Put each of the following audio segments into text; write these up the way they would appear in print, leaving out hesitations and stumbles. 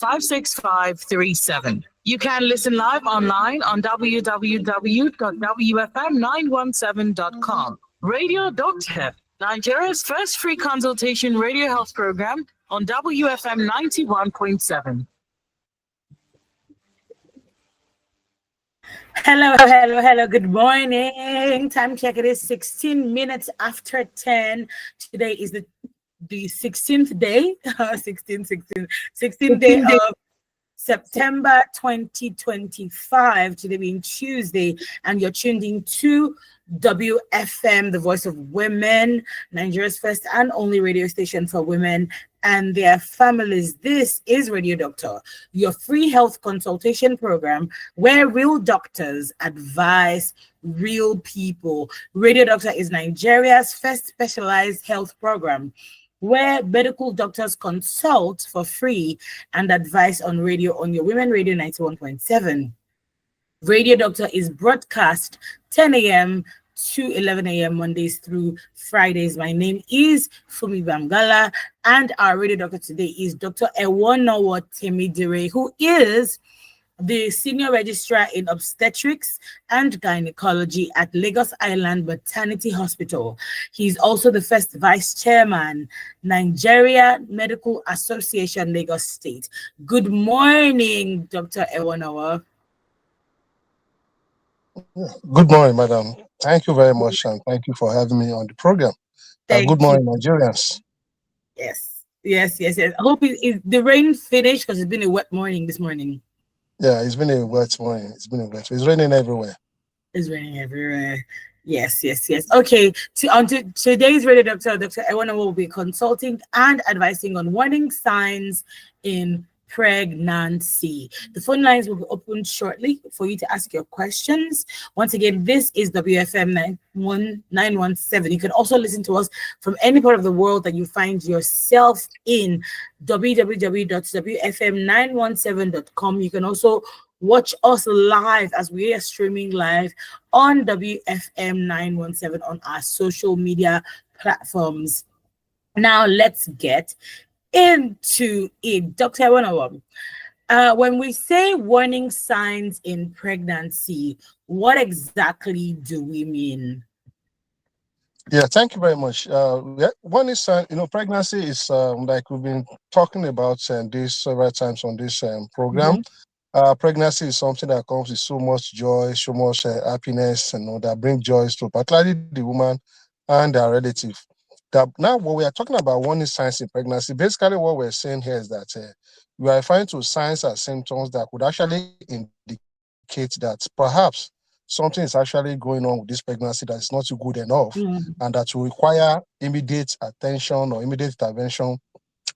56537. You can listen live online on www.wfm917.com. Radio Doctor, Nigeria's first free consultation radio health program on WFM 91.7. Hello. Good morning. Time check. It is 16 minutes after 10. Today is the 16th day, 16th day of September 2025, today being Tuesday, and you're tuned in to WFM, the voice of women, Nigeria's first and only radio station for women and their families. This is Radio Doctor, your free health consultation program where real doctors advise real people. Radio Doctor is Nigeria's first specialized health program where medical doctors consult for free and advise on radio on your Women Radio 91.7. Radio Doctor is broadcast 10 a.m. to 11 a.m. Mondays through Fridays. My name is Fumi Bamgala, and our Radio Doctor today is Dr. Ewonowo Temidire, who is the Senior Registrar in Obstetrics and Gynecology at Lagos Island Maternity Hospital. He's also the first Vice Chairman, Nigeria Medical Association, Lagos State. Good morning, Dr. Ewonowo. Good morning, madam. Thank you very much, and thank you for having me on the program. Good morning, Nigerians. Yes. I hope the rain finished, because it's been a wet morning this morning. Yeah, it's been a wet morning. It's raining everywhere. Yes. Okay. On today's Radio Doctor, Dr. Ewonowo will be consulting and advising on warning signs in pregnancy. The phone lines will be opened shortly for you to ask your questions. Once again, this is WFM 917. You can also listen to us from any part of the world that you find yourself in, www.wfm917.com. You can also watch us live as we are streaming live on WFM 917 on our social media platforms. Now let's get into it. Dr. Ewonowo, when we say warning signs in pregnancy, what exactly do we mean? Yeah, thank you very much. Warning sign, pregnancy is like we've been talking about this several times on this program. Pregnancy is something that comes with so much joy, so much happiness, that brings joy to particularly the woman and their relative. Now, when we are talking about warning signs in pregnancy, basically what we're saying here is that we are referring to signs and symptoms that could actually indicate that perhaps something is actually going on with this pregnancy that is not good enough, and that will require immediate attention or immediate intervention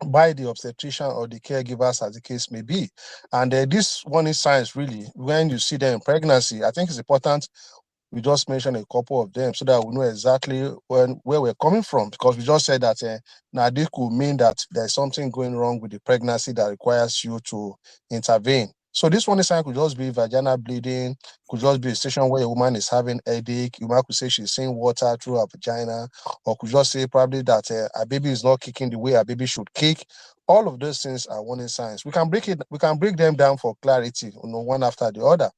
by the obstetrician or the caregivers, as the case may be. And these warning signs, really, when you see them in pregnancy, I think it's important we just mention a couple of them so that we know exactly where we're coming from, because we just said that now this could mean that there's something going wrong with the pregnancy that requires you to intervene. So this one sign could just be vaginal bleeding, could just be a situation where a woman is having headache. You might could say she's seeing water through her vagina, or could just say probably that her baby is not kicking the way her baby should kick. All of those things are warning signs. We can break them down for clarity, one after the other.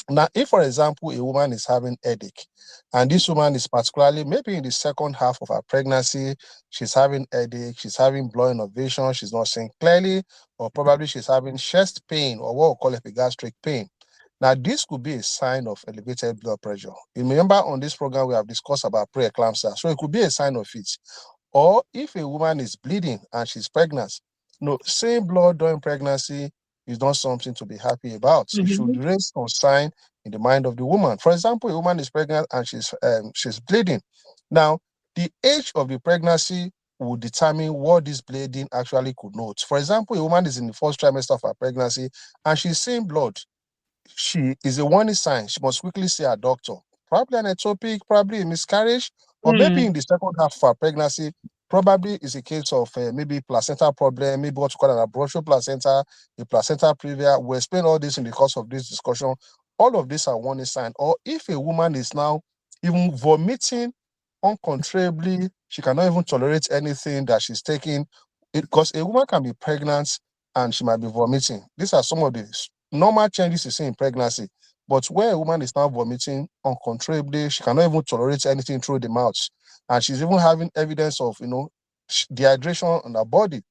Now, if, for example, a woman is having headache, and this woman is particularly maybe in the second half of her pregnancy, she's having headache, she's having blurring of vision, she's not seeing clearly, or probably she's having chest pain, or what we call epigastric pain. Now, this could be a sign of elevated blood pressure. You remember on this program, we have discussed about preeclampsia, so it could be a sign of it. Or if a woman is bleeding and she's pregnant, seeing blood during pregnancy is not something to be happy about. It should raise concern in the mind of the woman. For example, a woman is pregnant and she's bleeding. Now, the age of the pregnancy will determine what this bleeding actually could note. For example, a woman is in the first trimester of her pregnancy and she's seeing blood. She is a warning sign. She must quickly see her doctor. Probably an ectopic, probably a miscarriage, or maybe in the second half of her pregnancy, probably is a case of maybe placenta problem, maybe what you call an abruptio placenta, a placenta previa. We'll explain all this in the course of this discussion. All of these are warning signs. Or if a woman is now even vomiting uncontrollably, she cannot even tolerate anything that she's taking, because a woman can be pregnant and she might be vomiting. These are some of the normal changes you see in pregnancy. But where a woman is now vomiting uncontrollably, she cannot even tolerate anything through the mouth, and she's even having evidence of, dehydration on her body.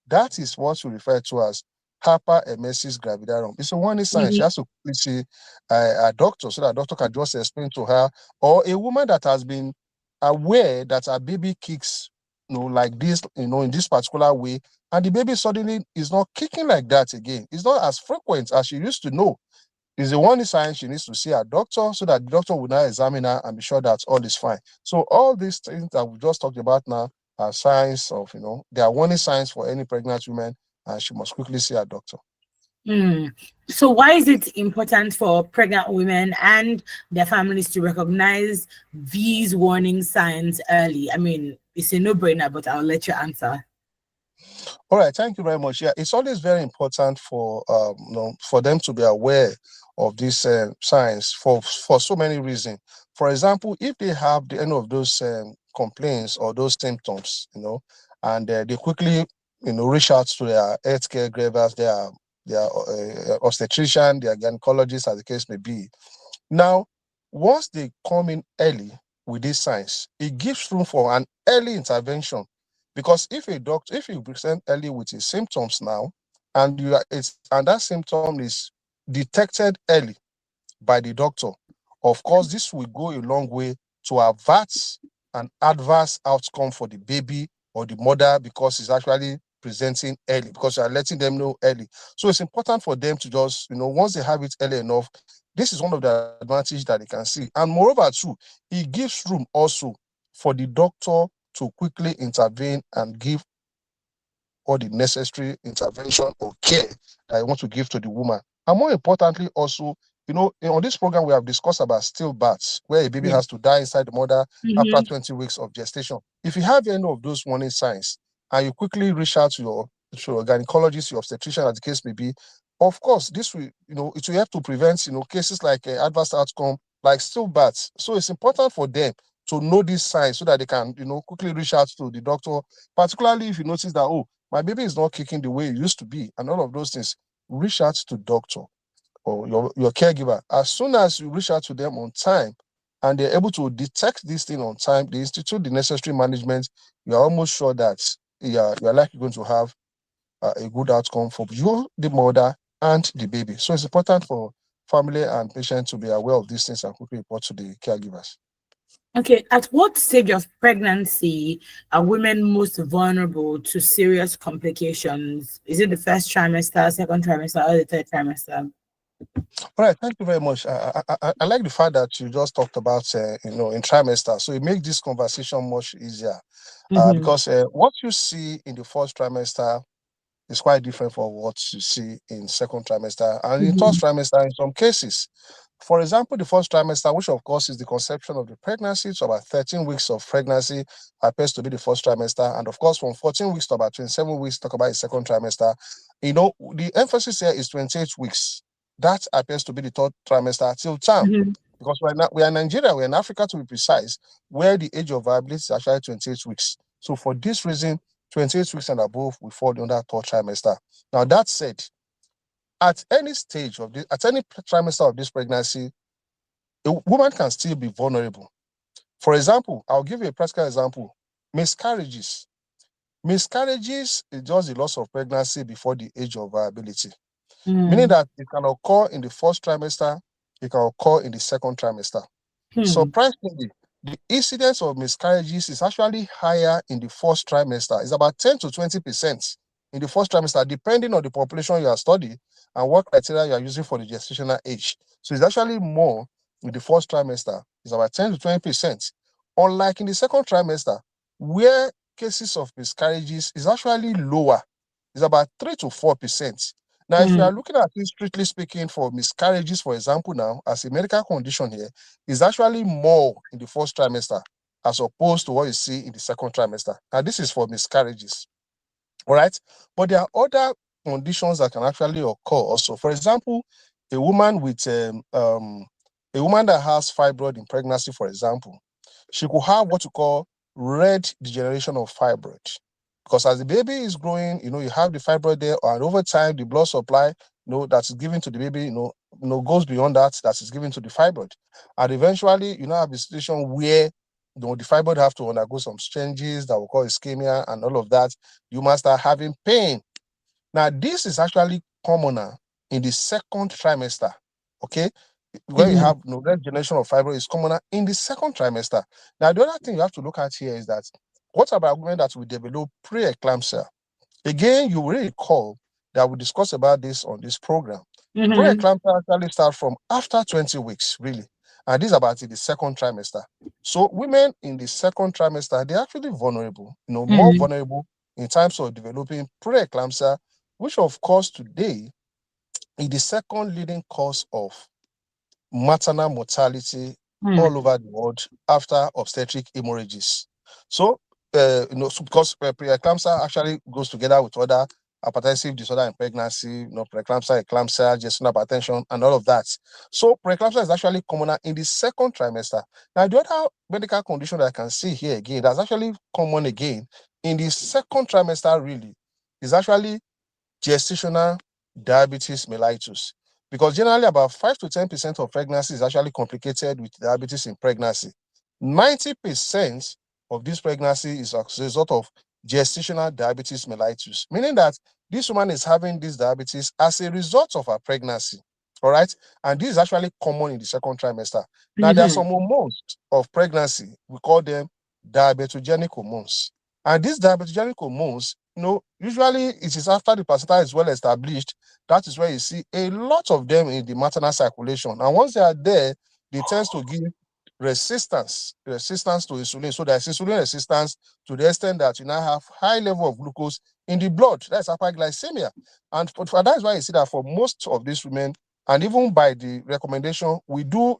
That is what we refer to as hyperemesis gravidarum. It's a warning sign. She Mhm. has to quickly see a doctor so that doctor can just explain to her, or a woman that has been aware that her baby kicks, like this, in this particular way, and the baby suddenly is not kicking like that again. It's not as frequent as she used to know. Is the warning sign. She needs to see a doctor so that the doctor will now examine her and be sure that all is fine. So all these things that we just talked about now are signs of, they are warning signs for any pregnant woman, and she must quickly see a doctor. Mm. So, why is it important for pregnant women and their families to recognize these warning signs early? I mean, it's a no-brainer, but I'll let you answer. All right, thank you very much. Yeah, it's always very important for them to be aware of these signs for so many reasons. For example, if they have any of those complaints or those symptoms, and they quickly reach out to their healthcare givers, their obstetrician, their gynecologist, as the case may be. Now, once they come in early with these signs, it gives room for an early intervention. Because if you present early with his symptoms now, and that symptom is detected early by the doctor, of course, this will go a long way to avert an adverse outcome for the baby or the mother, because it's actually presenting early, because you are letting them know early. So it's important for them to just, once they have it early enough, this is one of the advantages that they can see. And moreover, too, it gives room also for the doctor to quickly intervene and give all the necessary intervention or care that I want to give to the woman. And more importantly, also, on this program, we have discussed about stillbirths, where a baby Yeah. has to die inside the mother after Mhm. 20 weeks of gestation. If you have any of those warning signs and you quickly reach out to your gynecologist, your obstetrician, as the case may be, of course, this will, it will help to prevent, cases like adverse outcome, like stillbirths. So it's important for them to know these signs so that they can, quickly reach out to the doctor, particularly if you notice that, oh, my baby is not kicking the way it used to be, and all of those things. Reach out to doctor or your caregiver. As soon as you reach out to them on time and they're able to detect this thing on time, they institute the necessary management, you're almost sure that you're likely going to have a good outcome for you, the mother, and the baby. So it's important for family and patient to be aware of these things and quickly report to the caregivers. Okay, at what stage of pregnancy are women most vulnerable to serious complications? Is it the first trimester, second trimester, or the third trimester? All right, thank you very much. I like the fact that you just talked about, in trimester. So it makes this conversation much easier, Mm-hmm. because what you see in the first trimester is quite different from what you see in second trimester and in third Mm-hmm. trimester in some cases. For example, the first trimester, which of course is the conception of the pregnancy, so about 13 weeks of pregnancy appears to be the first trimester. And of course, from 14 weeks to about 27 weeks, talk about the second trimester. The emphasis here is 28 weeks. That appears to be the third trimester till term. Mm-hmm. Because we are in Nigeria, we're in Africa to be precise, where the age of viability is actually 28 weeks. So for this reason, 28 weeks and above will fall under third trimester. Now, that said, at any stage of this, at any trimester of this pregnancy, a woman can still be vulnerable. For example, I'll give you a practical example. Miscarriages. Miscarriages is just the loss of pregnancy before the age of viability, meaning Mm-hmm. that it can occur in the first trimester, it can occur in the second trimester. Surprisingly, the incidence of miscarriages is actually higher in the first trimester. It's about 10 to 20% in the first trimester, depending on the population you are studying and what criteria you are using for the gestational age. So it's actually more in the first trimester. It's about 10 to 20%. Unlike in the second trimester, where cases of miscarriages is actually lower. It's about 3 to 4%. Now, if you are looking at it strictly speaking for miscarriages, for example, now, as a medical condition here, is actually more in the first trimester as opposed to what you see in the second trimester. Now, this is for miscarriages, all right? But there are other conditions that can actually occur also. For example, a woman with a woman that has fibroid in pregnancy, for example, she could have what you call red degeneration of fibroid. because as the baby is growing, you have the fibroid there, and over time, the blood supply, that is given to the baby, goes beyond that is given to the fibroid. And eventually, have a situation where, the fibroid have to undergo some changes that will cause ischemia and all of that. You must start having pain. Now, this is actually commoner in the second trimester, okay? When you have that generation of fibroid is commoner in the second trimester. Now, the other thing you have to look at here is that what about women that will develop preeclampsia? Again, you will recall that we discussed about this on this program. Preeclampsia actually starts from after 20 weeks, really. And this is about in the second trimester. So women in the second trimester, they're actually vulnerable, more vulnerable in terms of developing preeclampsia, which of course today is the second leading cause of maternal mortality all over the world after obstetric hemorrhages. So, because preeclampsia actually goes together with other hypertensive disorder in pregnancy, preeclampsia, eclampsia, gestational hypertension, and all of that. So, preeclampsia is actually commoner in the second trimester. Now, the other medical condition that I can see here again, that's actually common again in the second trimester, really, is actually gestational diabetes mellitus. Because generally about 5 to 10% of pregnancy is actually complicated with diabetes in pregnancy. 90% of this pregnancy is as a result of gestational diabetes mellitus, meaning that this woman is having this diabetes as a result of her pregnancy. All right. And this is actually common in the second trimester. Now, there are some hormones of pregnancy. We call them diabetogenic hormones. And these diabetogenic hormones, usually it is after the placenta is well established. That is where you see a lot of them in the maternal circulation. And once they are there, they tend to give resistance to insulin. So there's insulin resistance to the extent that you now have high level of glucose in the blood. That's hyperglycemia. And that's why you see that for most of these women, and even by the recommendation, we do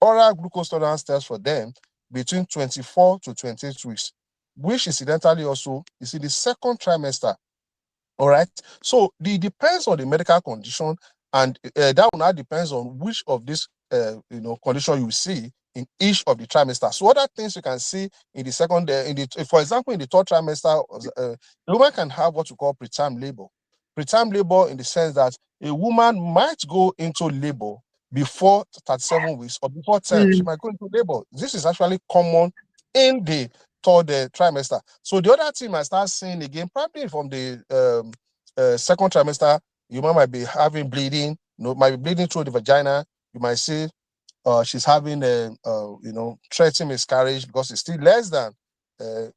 oral glucose tolerance test for them between 24 to 28 weeks, which incidentally also is in the second trimester. All right. So it depends on the medical condition, and that will now depends on which of these condition you see in each of the trimester. So other things you can see in the second, for example, in the third trimester, the woman can have what we call preterm labor. Preterm labor in the sense that a woman might go into labor before 37 weeks or before 10. She might go into labor. This is actually common in the third trimester. So the other thing I start seeing again, probably from the second trimester, you might be having bleeding, might be bleeding through the vagina. You might see she's having a threatening miscarriage because it's still less than the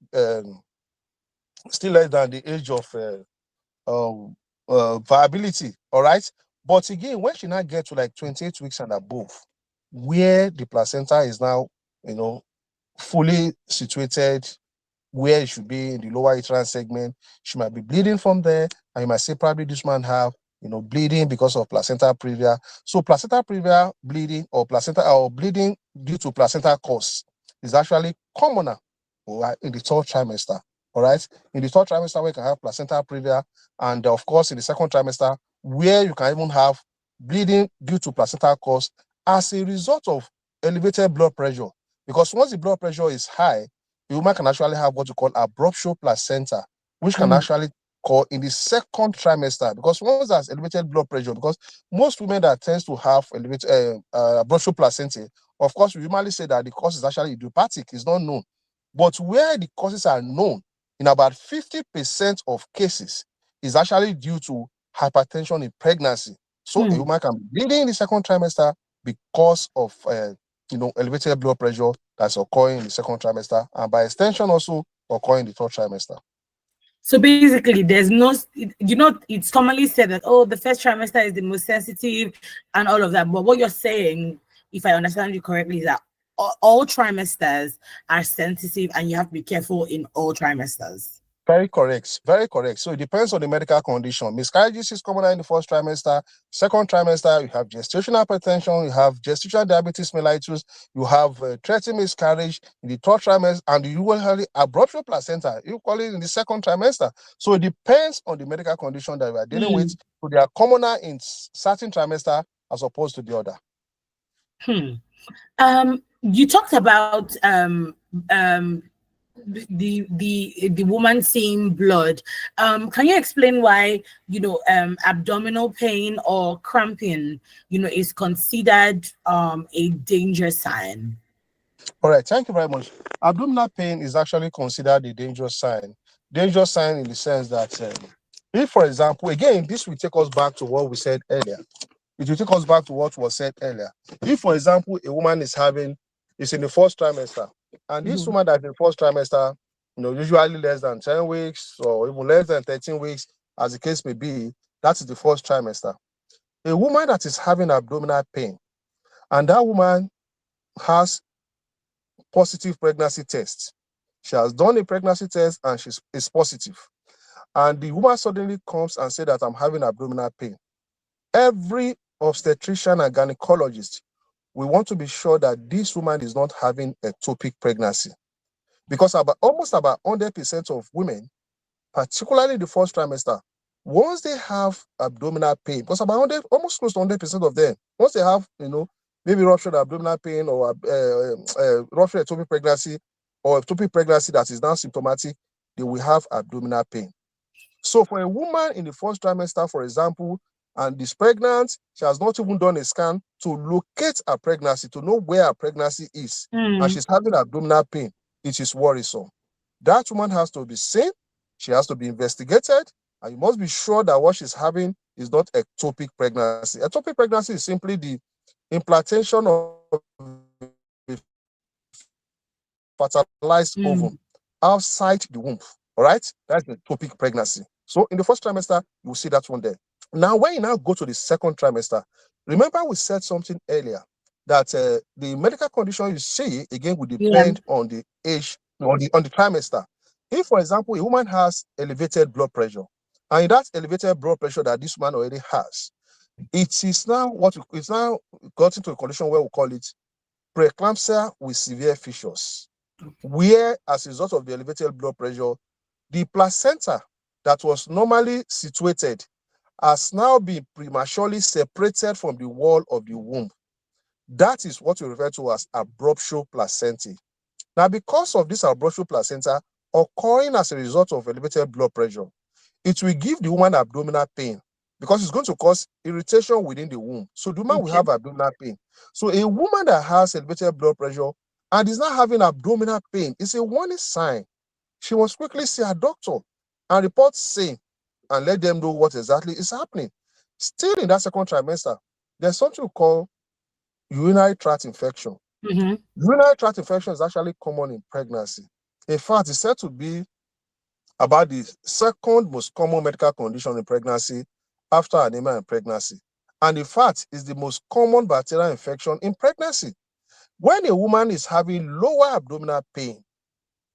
age of viability. All right. But again, when she now gets to like 28 weeks and above, where the placenta is now, fully situated where it should be in the lower uterine segment, she might be bleeding from there, and you might say probably this man have bleeding because of placenta previa. So placenta previa bleeding or bleeding due to placenta cause is actually commoner in the third trimester. All right, in the third trimester where you can have placenta previa, and of course in the second trimester where you can even have bleeding due to placenta cause as a result of elevated blood pressure. Because once the blood pressure is high, the woman can actually have what you call abruptio placenta, which can actually call in the second trimester. Because once there's elevated blood pressure, because most women that tends to have elevated abruptio placenta, of course, we normally say that the cause is actually idiopathic, it's not known. But where the causes are known, in about 50% of cases, is actually due to hypertension in pregnancy. So a woman can be bleeding in the second trimester because of elevated blood pressure that's occurring in the second trimester, and by extension also occurring in the third trimester. So basically, there's no, it's commonly said that, the first trimester is the most sensitive and all of that. But what you're saying, if I understand you correctly, is that all trimesters are sensitive and you have to be careful in all trimesters. Very correct. Very correct. So it depends on the medical condition. Miscarriages is common in the first trimester. Second trimester, you have gestational hypertension, you have gestational diabetes mellitus, you have threatening miscarriage in the third trimester, and you will have abruptio placenta, you call it in the second trimester. So it depends on the medical condition that we are dealing with. So they are commoner in certain trimester as opposed to the other. You talked about the woman seeing blood. Can you explain why abdominal pain or cramping is considered a danger sign? All right, thank you very much. Abdominal pain is actually considered a dangerous sign. Dangerous sign in the sense that if, for example, again, this will take us back to what we said earlier. It will take us back to what was said earlier. If, for example, a woman is in the first trimester, and this woman that's in the first trimester, usually less than 10 weeks or even less than 13 weeks, as the case may be, that is the first trimester. A woman that is having abdominal pain, and that woman has positive pregnancy test. She has done a pregnancy test and is positive. And the woman suddenly comes and says that I'm having abdominal pain. Every obstetrician and gynecologist, we want to be sure that this woman is not having ectopic pregnancy. Because almost about 100% of women, particularly the first trimester, once they have abdominal pain, because almost close to 100% of them, once they have, maybe ruptured abdominal pain or ruptured ectopic pregnancy or ectopic pregnancy that is now symptomatic, they will have abdominal pain. So for a woman in the first trimester, for example, and is pregnant, she has not even done a scan to locate her pregnancy, to know where her pregnancy is, and she's having abdominal pain, it is worrisome. That woman has to be seen, she has to be investigated, and you must be sure that what she's having is not ectopic pregnancy. Ectopic pregnancy is simply the implantation of fertilized ovum outside the womb. All right, that's the ectopic pregnancy. So in the first trimester, you will see that one there. Now, when you now go to the second trimester, remember we said something earlier that the medical condition you see again will depend on the age, on the trimester. If, for example, a woman has elevated blood pressure, and in that elevated blood pressure that this man already has, it's now got into a condition where we call it preeclampsia with severe fissures, where as a result of the elevated blood pressure, the placenta that was normally situated has now been prematurely separated from the wall of the womb. That is what we refer to as abruptio placentae. Now, because of this abruptio placenta occurring as a result of elevated blood pressure, it will give the woman abdominal pain because it's going to cause irritation within the womb. So the woman will have abdominal pain. So a woman that has elevated blood pressure and is not having abdominal pain is a warning sign. She must quickly see her doctor and report same and let them know what exactly is happening. Still in that second trimester, there's something we call urinary tract infection. Urinary tract infection is actually common in pregnancy. In fact, it's said to be about the second most common medical condition in pregnancy after anemia in pregnancy. And in fact, it's the most common bacterial infection in pregnancy. When a woman is having lower abdominal pain,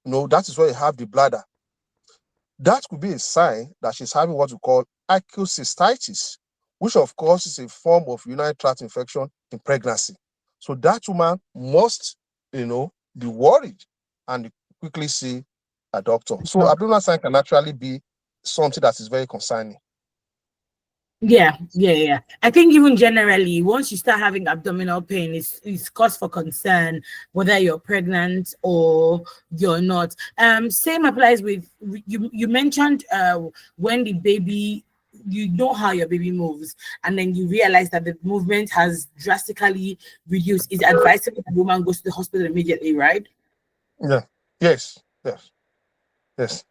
that is where you have the bladder. That could be a sign that she's having what we call acute cystitis, which of course is a form of urinary tract infection in pregnancy. So that woman must, be worried and quickly see a doctor. So abdominal sign can actually be something that is very concerning. Yeah. I think even generally, once you start having abdominal pain, it's cause for concern whether you're pregnant or you're not. Same applies with you mentioned when the baby, you know how your baby moves, and then you realize that the movement has drastically reduced. It's advisable that the woman goes to the hospital immediately, right? Yeah. Yes.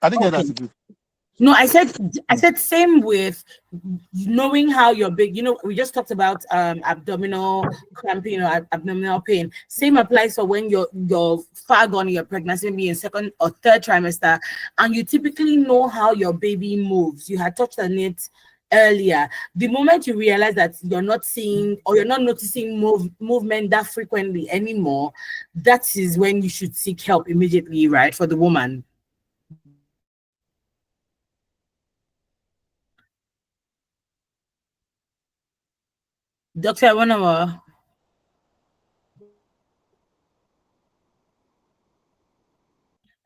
I think that's a good. No, I said same with knowing how you're big. We just talked about abdominal cramping or abdominal pain. Same applies for when you're far gone in your pregnancy, maybe in second or third trimester, and you typically know how your baby moves. You had touched on it earlier. The moment you realize that you're not seeing or you're not noticing movement that frequently anymore, that is when you should seek help immediately, right, for the woman. Doctor, I wanna.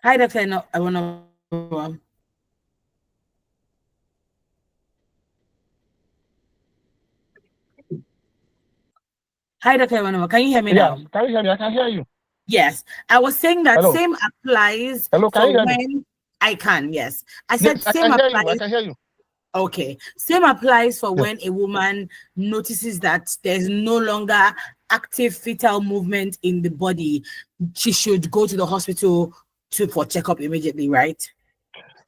Hi, Doctor. No, I wanna. Hi, Doctor. Can you hear me Yeah, now? can you hear me? I can hear you. Yes, I was saying that Hello. same applies Hello, can for you hear me? when I can. Yes, I said Yes, I same can hear you. I applies. can hear you. Okay, same applies for Yes. when a woman notices that there's no longer active fetal movement in the body. She should go to the hospital for checkup immediately, right?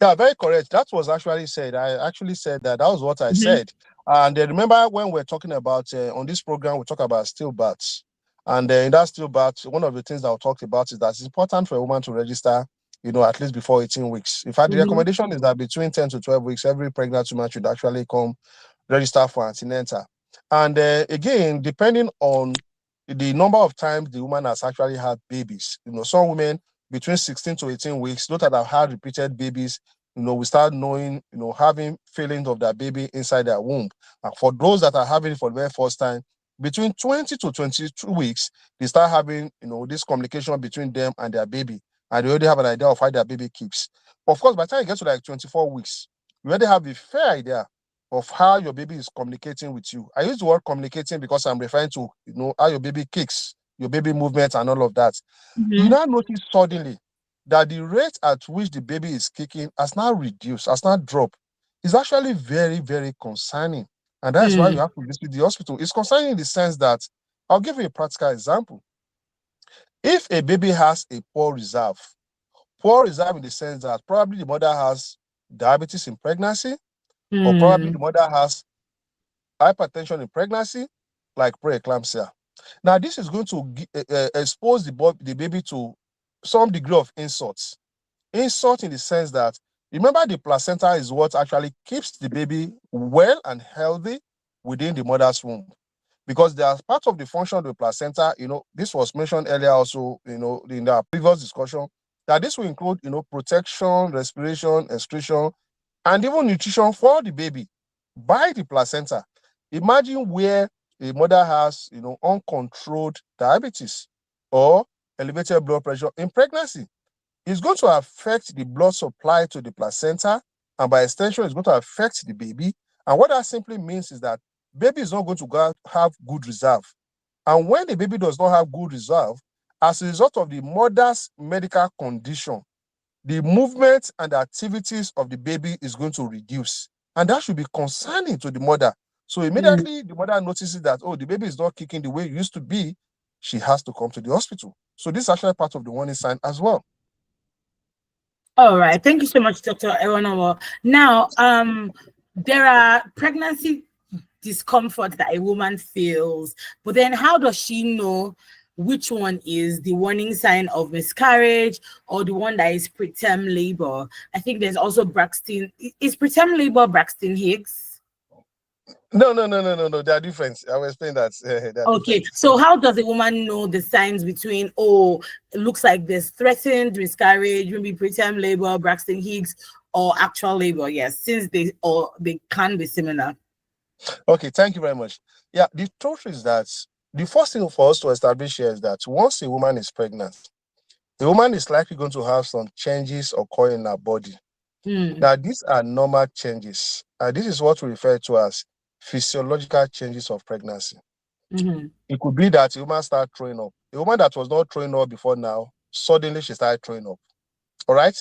Yeah, very correct. That was actually said. I actually said that. That was what I Mhm. said. And remember when we're talking about on this program, we talk about stillbirths. And in that stillbirth, one of the things that we talked about is that it's important for a woman to register, at least before 18 weeks. In fact, the Mhm. recommendation is that between 10 to 12 weeks, every pregnant woman should actually come register for antenatal. And again, depending on the number of times the woman has actually had babies, some women between 16 to 18 weeks, those that have had repeated babies, we start knowing, having feelings of that baby inside their womb. And for those that are having it for the very first time, between 20 to 22 weeks, they start having, this communication between them and their baby. And they already have an idea of how their baby keeps. Of course, by the time you get to like 24 weeks, you already have a fair idea of how your baby is communicating with you. I use the word communicating because I'm referring to, how your baby kicks, your baby movements and all of that. You Mhm. now notice suddenly that the rate at which the baby is kicking has now reduced, has now dropped. It's actually very, very concerning. And that's why you Mm. have to visit the hospital. It's concerning in the sense that, I'll give you a practical example. If a baby has a poor reserve in the sense that probably the mother has diabetes in pregnancy, or probably the Mm. mother has hypertension in pregnancy, like preeclampsia. Now, this is going to expose the baby to some degree of insults. Insult in the sense that, remember, the placenta is what actually keeps the baby well and healthy within the mother's womb. Because there's part of the function of the placenta, this was mentioned earlier also, in the previous discussion, that this will include, protection, respiration, excretion, and even nutrition for the baby by the placenta. Imagine where a mother has, uncontrolled diabetes or elevated blood pressure in pregnancy. It's going to affect the blood supply to the placenta, and by extension, it's going to affect the baby. And what that simply means is that baby is not going to have good reserve. And when the baby does not have good reserve, as a result of the mother's medical condition, the movement and the activities of the baby is going to reduce. And that should be concerning to the mother. So Mm. immediately the mother notices that, oh, the baby is not kicking the way it used to be, she has to come to the hospital. So this is actually part of the warning sign as well. All right. Thank you so much, Dr. Eronowo. Now, there are pregnancy discomfort that a woman feels, but then how does she know which one is the warning sign of miscarriage or the one that is preterm labor? I think there's also Braxton. Is preterm labor Braxton Hicks? No. They are different. I will explain that. They are Okay, different. so how does a woman know the signs between, oh, it looks like there's threatened miscarriage, maybe preterm labor, Braxton Hicks, or actual labor? Yes, since they can be similar. Okay, thank you very much. Yeah, the truth is that the first thing for us to establish here is that once a woman is pregnant, the woman is likely going to have some changes occur in her body. Mm. Now, these are normal changes. This is what we refer to as physiological changes of pregnancy. Mhm. It could be that a woman starts throwing up. A woman that was not throwing up before now, suddenly she started throwing up. All right?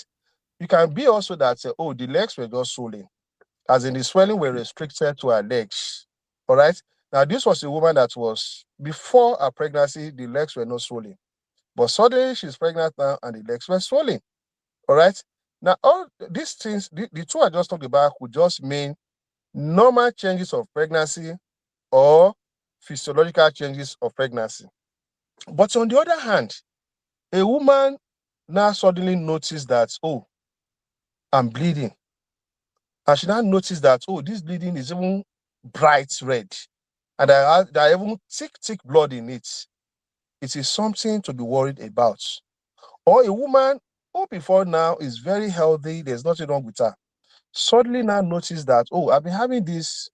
You can be also that, oh, the legs were just swollen, as in the swelling were restricted to her legs. All right? Now, this was a woman that was, before her pregnancy, the legs were not swollen. But suddenly she's pregnant now and the legs were swollen. All right? Now, all these things, the two I just talked about, would just mean normal changes of pregnancy or physiological changes of pregnancy. But on the other hand, a woman now suddenly noticed that, oh, I'm bleeding. And she now noticed that, oh, this bleeding is even bright red. And there are even thick blood in it. It is something to be worried about. Or a woman who before now is very healthy, there's nothing wrong with her, suddenly now notice that, oh, I've been having this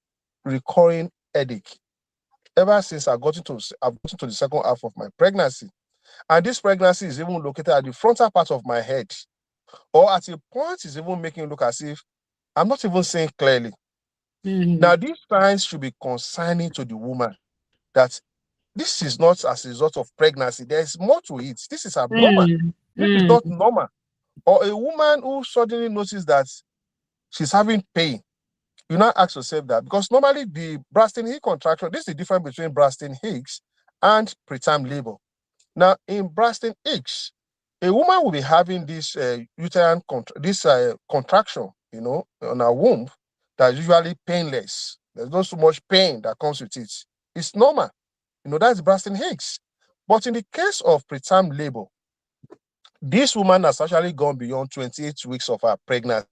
recurring headache ever since I've gotten to the second half of my pregnancy. And this pregnancy is even located at the frontal part of my head. Or at a point is even making it look as if I'm not even seeing clearly. Mhm. Now, these signs should be concerning to the woman that this is not as a result of pregnancy. There is more to it. This is abnormal. Mm, This is not mm, normal. Or a woman who suddenly notices that she's having pain. You now ask yourself that, because normally the Braxton Hicks contraction, this is the difference between Braxton Hicks and preterm labor. Now, in Braxton Hicks, a woman will be having this uterine contraction, on her womb, that's usually painless. There's not so much pain that comes with it. It's normal. That's Braxton Hicks. But in the case of preterm labor, this woman has actually gone beyond 28 weeks of her pregnancy.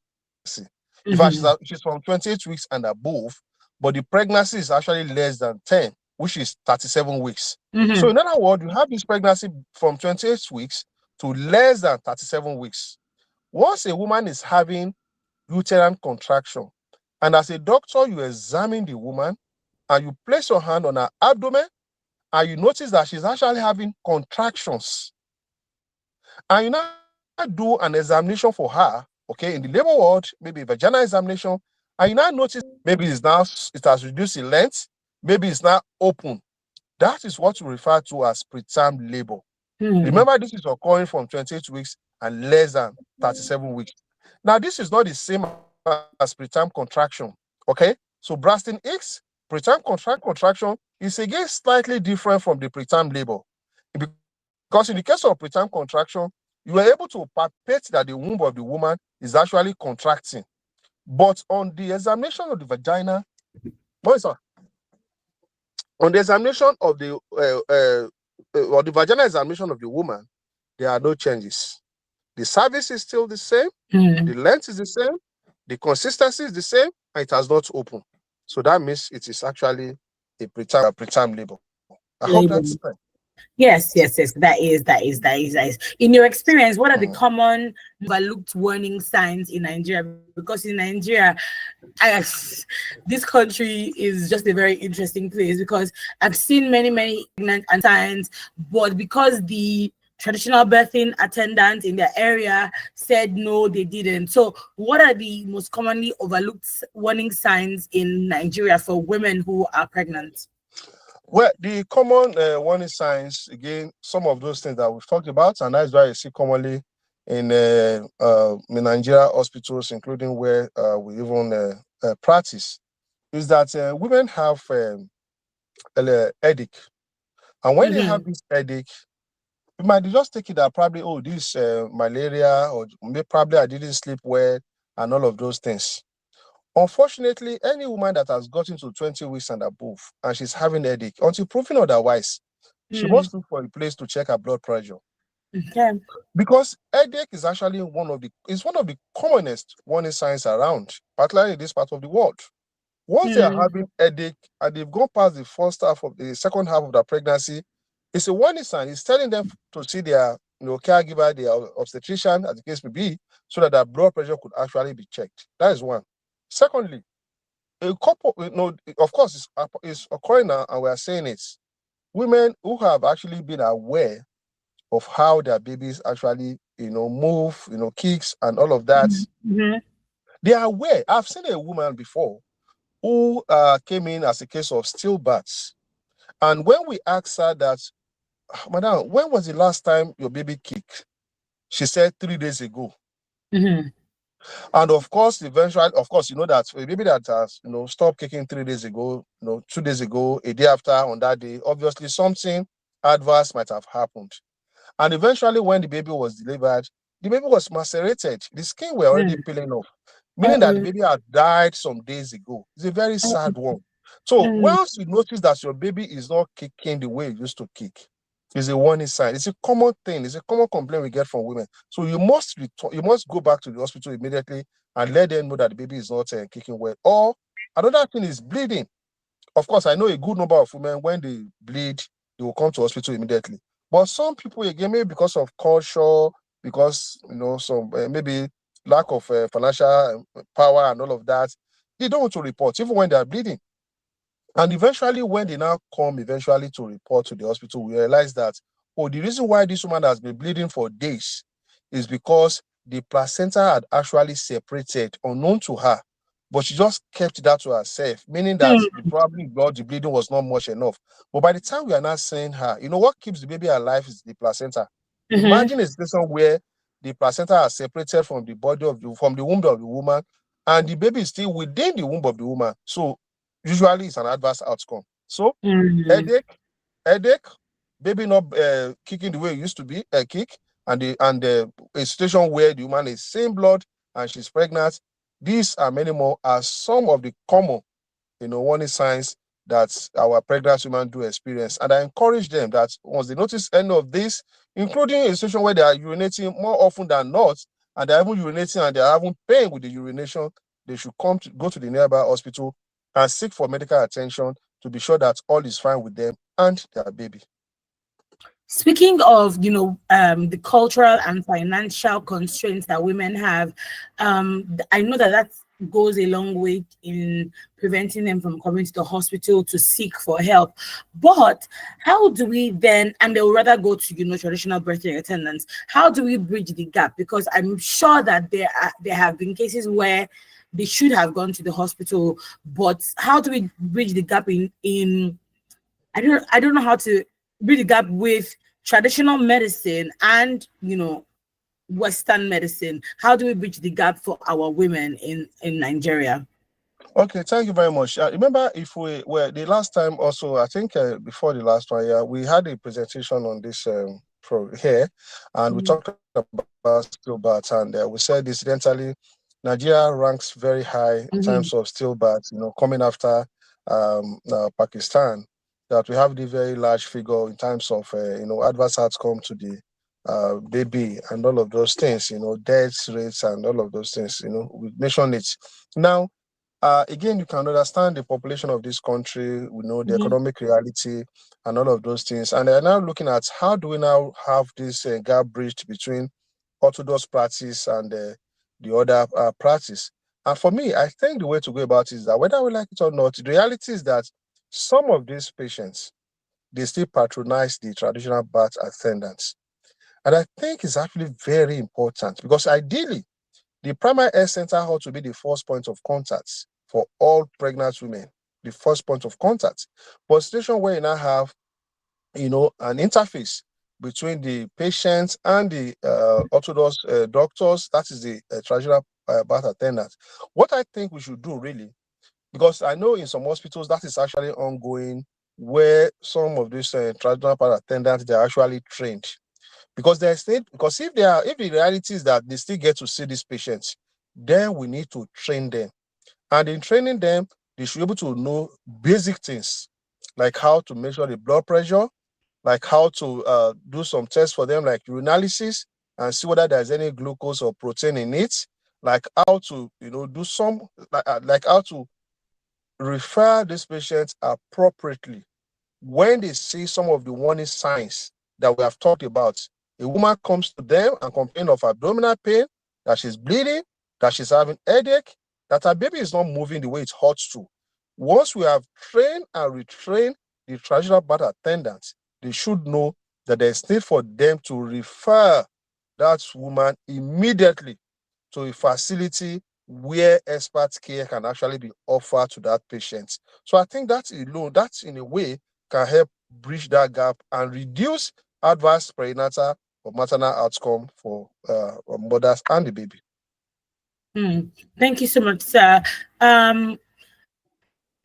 In fact, she's mhm, from 28 weeks and above, but the pregnancy is actually less than 10, which is 37 weeks. So, mhm, in other words, you have this pregnancy from 28 weeks to less than 37 weeks. Once a woman is having uterine contraction, and as a doctor, you examine the woman and you place your hand on her abdomen, and you notice that she's actually having contractions, and you now do an examination for her, okay, in the labor ward, maybe vaginal examination, and you now notice maybe it has reduced in length, maybe it's now open. That is what we refer to as preterm labor. mm. Remember, this is occurring from 28 weeks and less than 37 weeks. Now, this is not the same as preterm contraction, okay? So Braxton Hicks, preterm contraction is again slightly different from the preterm labor. Because in the case of preterm contraction, you are able to palpate that the womb of the woman is actually contracting. But on the examination of the vagina, what is that? On the examination of or the vaginal examination of the woman, there are no changes. The cervix is still the same, the length is the same, the consistency is the same, and it has not opened. So that means it is actually a preterm labor. I hope that's Labor. fine. Yes, yes, yes. That is. In your experience, what are the Mm. common overlooked warning signs in Nigeria? Because in Nigeria, I, this country is just a very interesting place, because I've seen many pregnant and signs, but because the traditional birthing attendant in their area said no, they didn't. So, what are the most commonly overlooked warning signs in Nigeria for women who are pregnant? Well, the common warning signs, again, some of those things that we've talked about, and that's why you see commonly in Nigeria hospitals, including where we even practice, is that women have headache. And when they have Mm-hmm. this headache, you might just take it that probably, oh, this malaria, or probably I didn't sleep well, and all of those things. Unfortunately, any woman that has gotten to 20 weeks and above and she's having headache, until proven otherwise, she must look for a place to check her blood pressure. Okay. Because headache is actually one of the commonest warning signs around, particularly in this part of the world. Once they are Mm, having headache and they've gone past the second half of the pregnancy, it's a warning sign. It's telling them to see their caregiver, their obstetrician, as the case may be, so that their blood pressure could actually be checked. That is one. Secondly, a couple, of course, it's occurring now, and we are saying it. Women who have actually been aware of how their babies actually, move, kicks and all of that, mm-hmm. they are aware. I've seen a woman before who came in as a case of stillbirths. And when we asked her that, Madam, when was the last time your baby kicked? She said 3 days ago. Mm-hmm. And of course, eventually, of course, you know that a baby that has, stopped kicking 3 days ago, 2 days ago, a day after on that day, obviously something adverse might have happened. And eventually, when the baby was delivered, the baby was macerated. The skin were already peeling off, meaning that the Mm, baby had died some days ago. It's a very sad one. So mm, once you notice that your baby is not kicking the way it used to kick, it's a warning sign. It's a common thing. It's a common complaint we get from women. So you must go back to the hospital immediately and let them know that the baby is not kicking well. Or another thing is bleeding. Of course, I know a good number of women, when they bleed, they will come to hospital immediately. But some people, again, maybe because of culture, because, some maybe lack of financial power and all of that, they don't want to report, even when they are bleeding. And eventually, when they now come to report to the hospital, we realize that, oh, the reason why this woman has been bleeding for days is because the placenta had actually separated, unknown to her, but she just kept that to herself, meaning that Hmm. probably blood, the bleeding was not much enough. But by the time we are not seeing her, what keeps the baby alive is the placenta. Mm-hmm. Imagine a situation where the placenta are separated from the body from the womb of the woman, and the baby is still within the womb of the woman. So usually it's an adverse outcome. So Mm-hmm. headache, baby not kicking the way it used to be, kick, and a situation where the woman is seeing blood and she's pregnant. These are many more are some of the common, warning signs that our pregnant women do experience. And I encourage them that once they notice any of this, including a situation where they are urinating more often than not, and they're even urinating and they're having pain with the urination, they should go to the nearby hospital and seek for medical attention to be sure that all is fine with them and their baby. Speaking of, the cultural and financial constraints that women have, I know that goes a long way in preventing them from coming to the hospital to seek for help. But how do we then, and they'll rather go to, traditional birthday attendants, how do we bridge the gap? Because I'm sure that there have been cases where they should have gone to the hospital, but how do we bridge the gap in I don't know how to bridge the gap with traditional medicine and Western medicine. How do we bridge the gap for our women in Nigeria? Okay, thank you very much. Remember, if we were the last time also, I think before the last one, yeah, we had a presentation on this here, and we talked about stillbirth, and we said incidentally, Nigeria ranks very high in terms Mhm. of stillbirth, coming after Pakistan, that we have the very large figure in terms of, adverse outcome to the baby and all of those things, death rates and all of those things, we mentioned it. Now, again, you can understand the population of this country, we know the Mhm. economic reality and all of those things. And they're now looking at how do we now have this gap bridged between orthodox practice and the other practice. And for me, I think the way to go about it is that whether we like it or not, the reality is that some of these patients, they still patronize the traditional birth attendants. And I think it's actually very important because ideally, the primary health center ought to be the first point of contact for all pregnant women, the first point of contact. But situation where you now have, an interface between the patients and the orthodox doctors, that is the traditional birth attendant. What I think we should do really, because I know in some hospitals that is actually ongoing, where some of these traditional birth attendants, they're actually trained because if the reality is that they still get to see these patients, then we need to train them. And in training them, they should be able to know basic things like how to measure the blood pressure, like how to do some tests for them, like urinalysis, and see whether there's any glucose or protein in it, like how to, do some, like how to refer these patients appropriately when they see some of the warning signs that we have talked about. A woman comes to them and complains of abdominal pain, that she's bleeding, that she's having headache, that her baby is not moving the way it ought to. Once we have trained and retrained the traditional birth attendants, they should know that there's need for them to refer that woman immediately to a facility where expert care can actually be offered to that patient. So I think that alone, that in a way can help bridge that gap and reduce adverse perinatal or maternal outcome for mothers and the baby. Thank you so much, sir.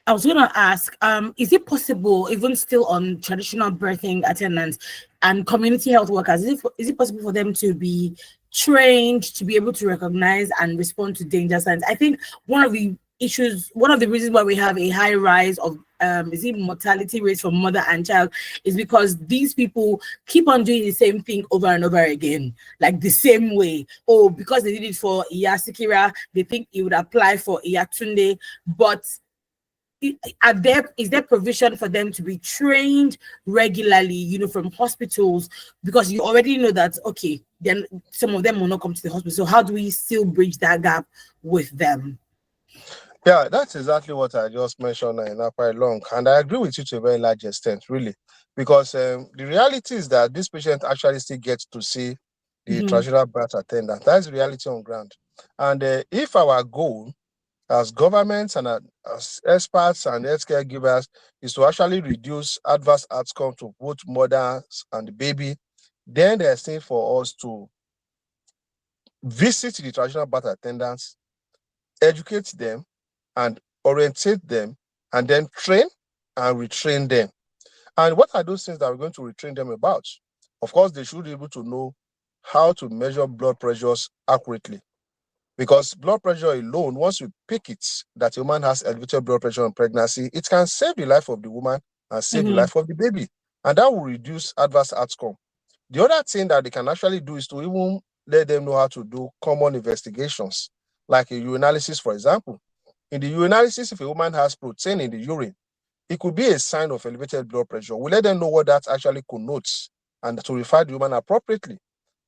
I was going to ask, is it possible, even still on traditional birthing attendants and community health workers, is it possible for them to be trained to be able to recognize and respond to danger signs? I think one of the reasons why we have a high rise of mortality rates for mother and child is because these people keep on doing the same thing over and over again, like the same way. Oh, because they did it for Iya Sikira, they think it would apply for Iya Tunde, but is there provision for them to be trained regularly, from hospitals? Because you already know that, okay, then some of them will not come to the hospital. So how do we still bridge that gap with them? Yeah, that's exactly what I just mentioned quite long. And I agree with you to a very large extent, really, because the reality is that this patient actually still gets to see the Mhm. traditional birth attendant. That's the reality on ground. And if our goal as governments and as experts and healthcare givers is to actually reduce adverse outcome to both mothers and the baby. Then there's need for us to visit the traditional birth attendants, educate them and orientate them, and then train and retrain them. And what are those things that we're going to retrain them about? Of course, they should be able to know how to measure blood pressures accurately. Because blood pressure alone, once you pick it, that a woman has elevated blood pressure in pregnancy, it can save the life of the woman and save the life of the baby. And that will reduce adverse outcome. The other thing that they can actually do is to even let them know how to do common investigations, like a urinalysis, for example. In the urinalysis, if a woman has protein in the urine, it could be a sign of elevated blood pressure. We let them know what that actually connotes and to refer the woman appropriately.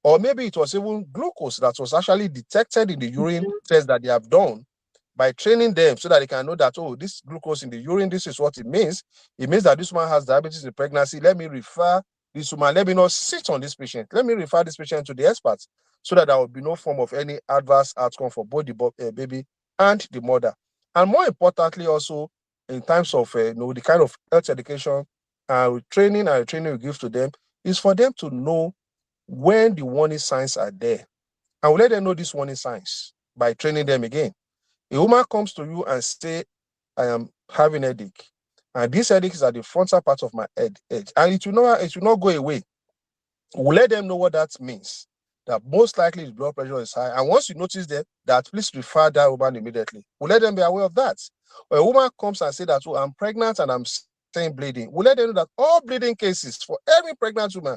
Or maybe it was even glucose that was actually detected in the urine test that they have done by training them so that they can know that, oh, this glucose in the urine, this is what it means. It means that this woman has diabetes in pregnancy. Let me refer this woman. Let me not sit on this patient. Let me refer this patient to the experts so that there will be no form of any adverse outcome for both the baby and the mother. And more importantly, also, in terms of the kind of health education training we give to them is for them to know when the warning signs are there. And we let them know these warning signs by training them again. A woman comes to you and say, I am having a headache. And this headache is at the frontal part of my head. And it will not go away. We'll let them know what that means. That most likely the blood pressure is high. And once you notice that, please refer that woman immediately. We'll let them be aware of that. When a woman comes and say that, oh, I'm pregnant and I'm saying bleeding, we'll let them know that all bleeding cases for every pregnant woman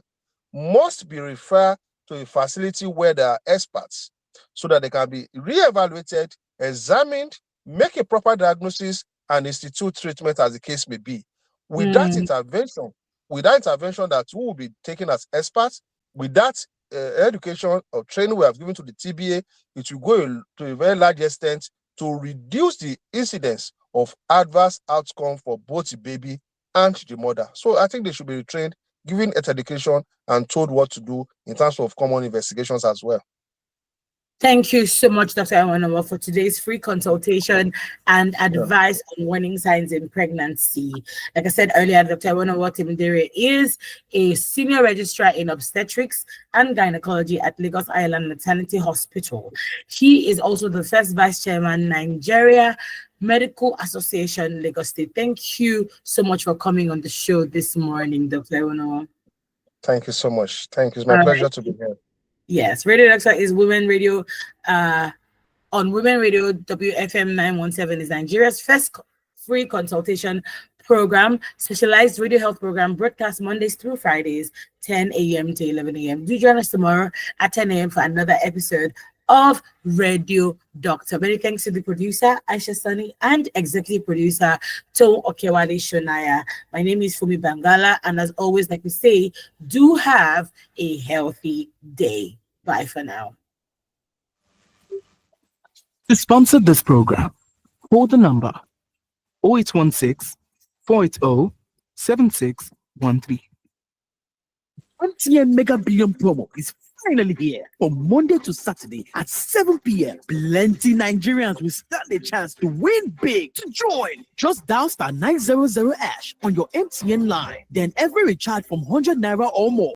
must be referred to a facility where there are experts so that they can be re-evaluated, examined, make a proper diagnosis, and institute treatment as the case may be. With that intervention that we will be taken as experts, with that education or training we have given to the TBA, it will go to a very large extent to reduce the incidence of adverse outcome for both the baby and the mother. So I think they should be retrained, given education, and told what to do in terms of common investigations as well. Thank you so much, Dr. Awanowo, for today's free consultation and advice on warning signs in pregnancy. Like I said earlier, Dr. Awanowo Timidere is a senior registrar in obstetrics and gynecology at Lagos Island Maternity Hospital. He is also the first vice chairman, Nigeria Medical Association, Lagos State. Thank you so much for coming on the show this morning, Dr. Awanowo. Thank you so much. Thank you. It's my pleasure to be here. Yes, Radio Doctor is Women Radio. On Women Radio, WFM 917 is Nigeria's first free consultation program, specialized radio health program, broadcast Mondays through Fridays, 10 a.m. to 11 a.m. Do join us tomorrow at 10 a.m. for another episode of Radio Doctor. Many thanks to the producer, Aisha Sani, and executive producer, Tom Okewale Shonaya. My name is Fumi Bangala, and as always, like we say, do have a healthy day. Bye for now. To sponsor this program, call the number 0816 480 7613. MTN Mega Billion promo is finally here from Monday to Saturday at 7 p.m. Plenty Nigerians will stand a chance to win big. To join, just dial *900# on your MTN line. Then every recharge from 100 naira or more